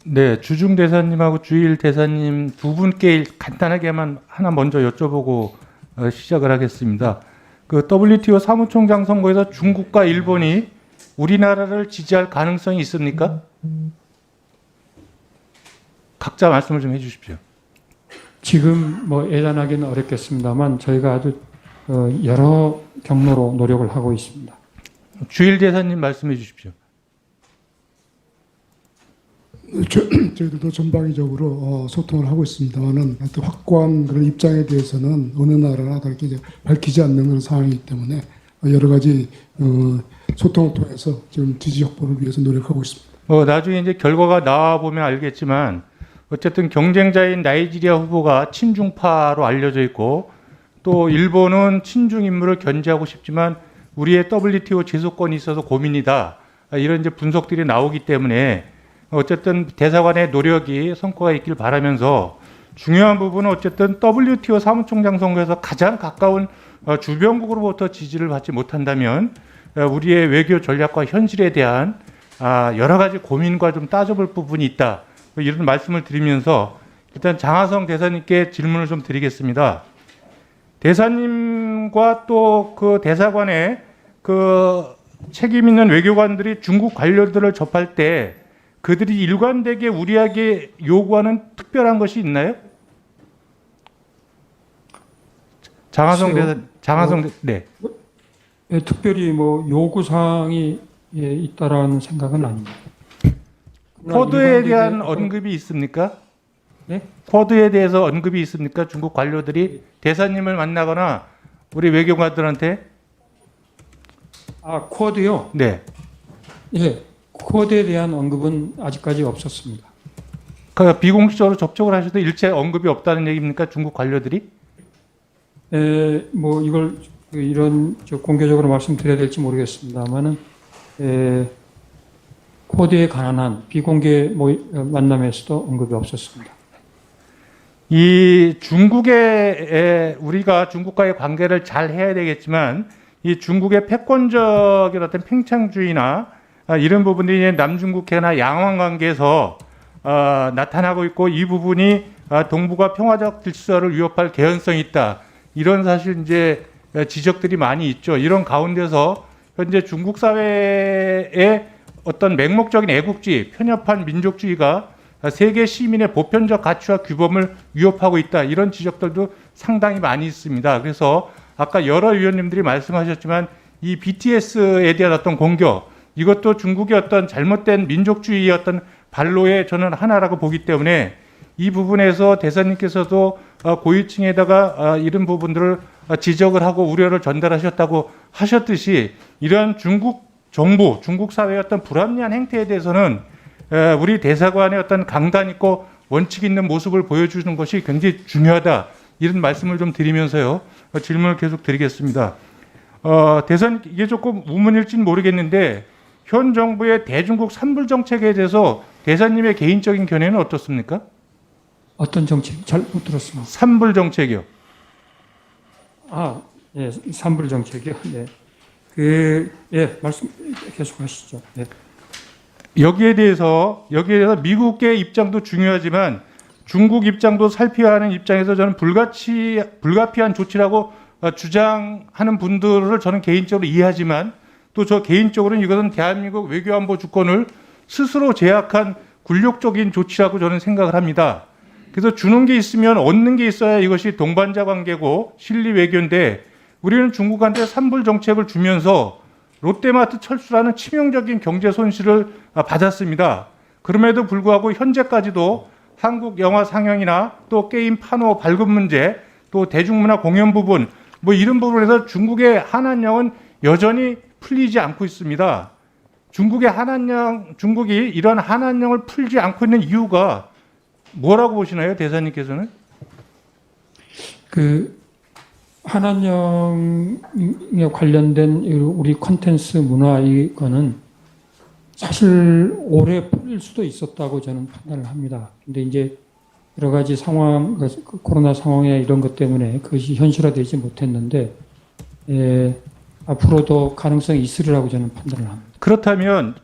네, 주중 대사님하고 주일 대사님 두 분께 간단하게만 하나 먼저 여쭤보고 시작을 하겠습니다. 그 WTO 사무총장 선거에서 중국과 일본이 우리나라를 지지할 가능성이 있습니까? 각자 말씀을 좀 해주십시오. 지금 뭐 예단하기는 어렵겠습니다만 저희가 아주 여러 경로로 노력을 하고 있습니다. 주일 대사님 말씀해 주십시오. 저희들도 전방위적으로 소통을 하고 있습니다만은 확고한 그런 입장에 대해서는 어느 나라나 다르게 이제 밝히지 않는 그런 상황이기 때문에 여러 가지 소통을 통해서 지금 지지 확보를 위해서 노력하고 있습니다. 나중에 이제 결과가 나와 보면 알겠지만 어쨌든 경쟁자인 나이지리아 후보가 친중파로 알려져 있고 또 일본은 친중 인물을 견제하고 싶지만 우리의 WTO 제소권이 있어서 고민이다. 이런 이제 분석들이 나오기 때문에 어쨌든 대사관의 노력이 성과가 있길 바라면서 중요한 부분은 어쨌든 WTO 사무총장 선거에서 가장 가까운 주변국으로부터 지지를 받지 못한다면 우리의 외교 전략과 현실에 대한 여러 가지 고민과 좀 따져볼 부분이 있다. 이런 말씀을 드리면서 일단 장하성 대사님께 질문을 좀 드리겠습니다. 대사님과 또 그 대사관의 그 책임 있는 외교관들이 중국 관료들을 접할 때 그들이 일관되게 우리에게 요구하는 특별한 것이 있나요? 장하성 대사, 네. 특별히 뭐 요구 사항이 있다라는 생각은 아닙니다. 쿼드에 대한 언급이 있습니까? 네? 쿼드에 대해서 언급이 있습니까? 중국 관료들이 대사님을 만나거나 우리 외교관들한테? 쿼드요? 네. 예, 쿼드에 대한 언급은 아직까지 없었습니다. 그러니까 비공식적으로 접촉을 하셔도 일체 언급이 없다는 얘기입니까? 중국 관료들이? 뭐 이걸 이런 공개적으로 말씀드려야 될지 모르겠습니다만은 쿼드에 관한 비공개 만남에서도 언급이 없었습니다. 이 중국의 우리가 중국과의 관계를 잘 해야 되겠지만 이 중국의 패권적인 어떤 팽창주의나 이런 부분들이 남중국해나 양안 관계에서 나타나고 있고 이 부분이 동북아 평화적 질서를 위협할 개연성이 있다. 이런 사실 이제 지적들이 많이 있죠. 이런 가운데서 현재 중국 사회의 어떤 맹목적인 애국주의, 편협한 민족주의가 세계 시민의 보편적 가치와 규범을 위협하고 있다. 이런 지적들도 상당히 많이 있습니다. 그래서 아까 여러 위원님들이 말씀하셨지만 이 BTS에 대한 어떤 공격, 이것도 중국의 어떤 잘못된 민족주의의 어떤 발로의 저는 하나라고 보기 때문에 이 부분에서 대사님께서도 고위층에다가 이런 부분들을 지적을 하고 우려를 전달하셨다고 하셨듯이 이러한 중국 정부, 중국 사회의 어떤 불합리한 행태에 대해서는 우리 대사관의 어떤 강단 있고 원칙 있는 모습을 보여주는 것이 굉장히 중요하다. 이런 말씀을 좀 드리면서요. 질문을 계속 드리겠습니다. 대사님, 이게 조금 우문일지는 모르겠는데 현 정부의 대중국 산불 정책에 대해서 대사님의 개인적인 견해는 어떻습니까? 어떤 정책? 잘 못 들었습니다. 산불 정책이요. 예, 산불 정책이요. 네. 말씀 계속하시죠. 네. 여기에 대해서 미국의 입장도 중요하지만 중국 입장도 살펴야 하는 입장에서 저는 불가피한 조치라고 주장하는 분들을 저는 개인적으로 이해하지만 또 저 개인적으로는 이것은 대한민국 외교안보 주권을 스스로 제약한 굴욕적인 조치라고 저는 생각을 합니다. 그래서 주는 게 있으면 얻는 게 있어야 이것이 동반자 관계고 실리 외교인데 우리는 중국한테 산불 정책을 주면서 롯데마트 철수라는 치명적인 경제 손실을 받았습니다. 그럼에도 불구하고 현재까지도 한국 영화 상영이나 또 게임 판호 발급 문제, 또 대중문화 공연 부분, 뭐 이런 부분에서 중국의 한한령은 여전히 풀리지 않고 있습니다. 중국이 이런 한한령을 풀지 않고 있는 이유가 뭐라고 보시나요, 대사님께서는? 한한령에 관련된 우리 콘텐츠 문화 이거는 사실 오래 풀릴 수도 있었다고 저는 판단을 합니다. 근데 이제 여러 가지 상황, 코로나 상황에 이런 것 때문에 그것이 현실화되지 못했는데 앞으로도 가능성이 있으리라고 저는 판단을 합니다. 그렇다면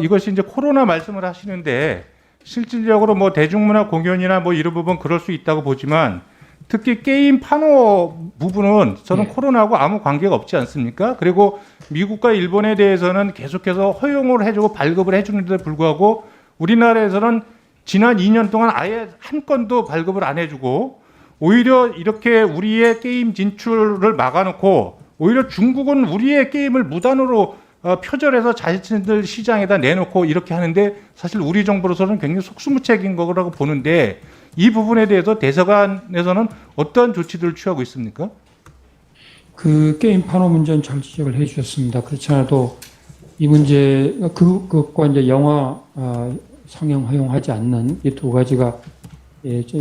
이것이 이제 코로나 말씀을 하시는데 실질적으로 뭐 대중문화 공연이나 뭐 이런 부분 그럴 수 있다고 보지만 특히 게임 판호 부분은 저는 네. 코로나하고 아무 관계가 없지 않습니까? 그리고 미국과 일본에 대해서는 계속해서 허용을 해주고 발급을 해주는데도 불구하고 우리나라에서는 지난 2년 동안 아예 한 건도 발급을 안 해주고 오히려 이렇게 우리의 게임 진출을 막아놓고 오히려 중국은 우리의 게임을 무단으로 표절해서 자신들 시장에다 내놓고 이렇게 하는데 사실 우리 정부로서는 굉장히 속수무책인 거라고 보는데 이 부분에 대해서 대사관에서는 어떤 조치들을 취하고 있습니까? 그 게임 판호 문제는 잘 지적을 해주셨습니다. 그렇지 않아도 이 문제 그것과 이제 영화 상영 허용하지 않는 이 두 가지가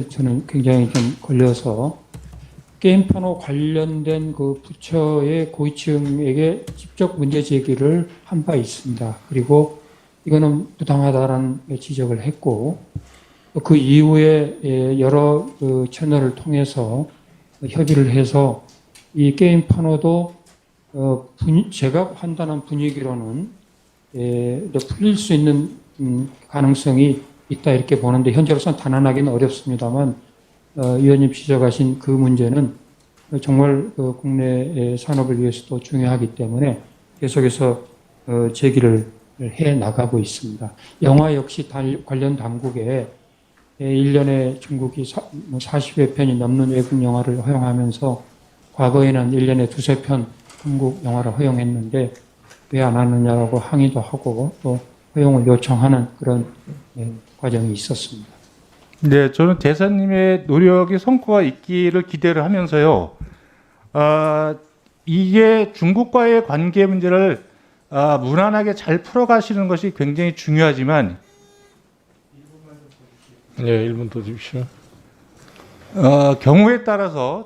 저는 굉장히 좀 걸려서 게임 판호 관련된 그 부처의 고위층에게 직접 문제 제기를 한 바 있습니다. 그리고 이거는 부당하다라는 지적을 했고 그 이후에 여러 그 채널을 통해서 협의를 해서 이 게임 판호도 제가 판단한 분위기로는 풀릴 수 있는 가능성이 있다 이렇게 보는데 현재로서는 단언하기는 어렵습니다만 위원님 지적하신 그 문제는 정말 그 국내 산업을 위해서도 중요하기 때문에 계속해서 제기를 해 나가고 있습니다. 영화 역시 관련 당국에 1년에 중국이 40여 편이 넘는 외국 영화를 허용하면서 과거에는 1년에 2~3편 한국 영화를 허용했는데 왜 안 하느냐라고 항의도 하고 또 허용을 요청하는 그런 과정이 있었습니다. 네, 저는 대사님의 노력이 성과가 있기를 기대를 하면서요. 이게 중국과의 관계 문제를 무난하게 잘 풀어가시는 것이 굉장히 중요하지만 네, 1분 더 주십시오. 경우에 따라서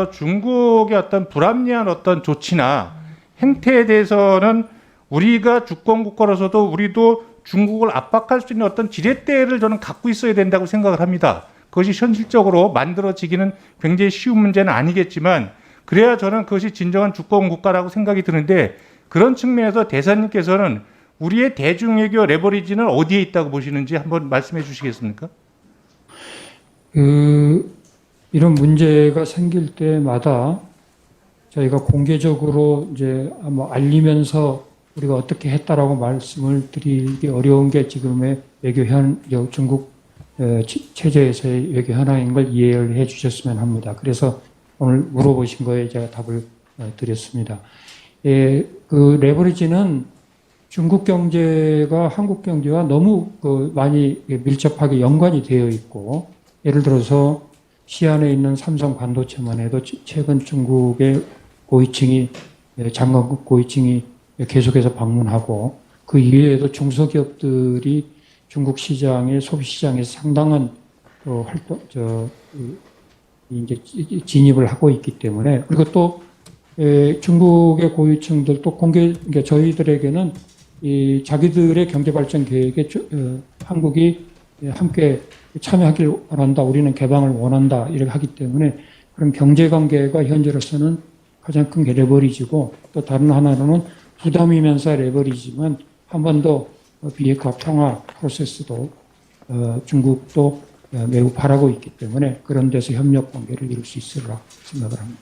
중국의 어떤 불합리한 어떤 조치나 행태에 대해서는 우리가 주권 국가로서도 우리도 중국을 압박할 수 있는 어떤 지렛대를 저는 갖고 있어야 된다고 생각을 합니다. 그것이 현실적으로 만들어지기는 굉장히 쉬운 문제는 아니겠지만 그래야 저는 그것이 진정한 주권 국가라고 생각이 드는데 그런 측면에서 대사님께서는 우리의 대중외교 레버리지는 어디에 있다고 보시는지 한번 말씀해 주시겠습니까? 이런 문제가 생길 때마다 저희가 공개적으로 이제 뭐 알리면서 우리가 어떻게 했다라고 말씀을 드리기 어려운 게 지금의 중국 체제에서의 외교 현황인 걸 이해를 해 주셨으면 합니다. 그래서 오늘 물어보신 거에 제가 답을 드렸습니다. 그 레버리지는 중국 경제가 한국 경제와 너무 많이 밀접하게 연관이 되어 있고 예를 들어서 시안에 있는 삼성 반도체만 해도 최근 중국의 고위층이 장관급 고위층이 계속해서 방문하고 그 이외에도 중소기업들이 중국 시장의 소비 시장에서 상당한 이제 진입을 하고 있기 때문에 그리고 또 중국의 고위층들도 그러니까 저희들에게는 이 자기들의 경제 발전 계획에 한국이 함께 참여하길 원한다. 우리는 개방을 원한다. 이렇게 하기 때문에 그런 경제 관계가 현재로서는 가장 큰 게 레버리지고 또 다른 하나로는 부담이면서 레버리지만 한 번 더 비핵화 평화 프로세스도 중국도 매우 바라고 있기 때문에 그런 데서 협력 관계를 이룰 수 있으리라 생각을 합니다.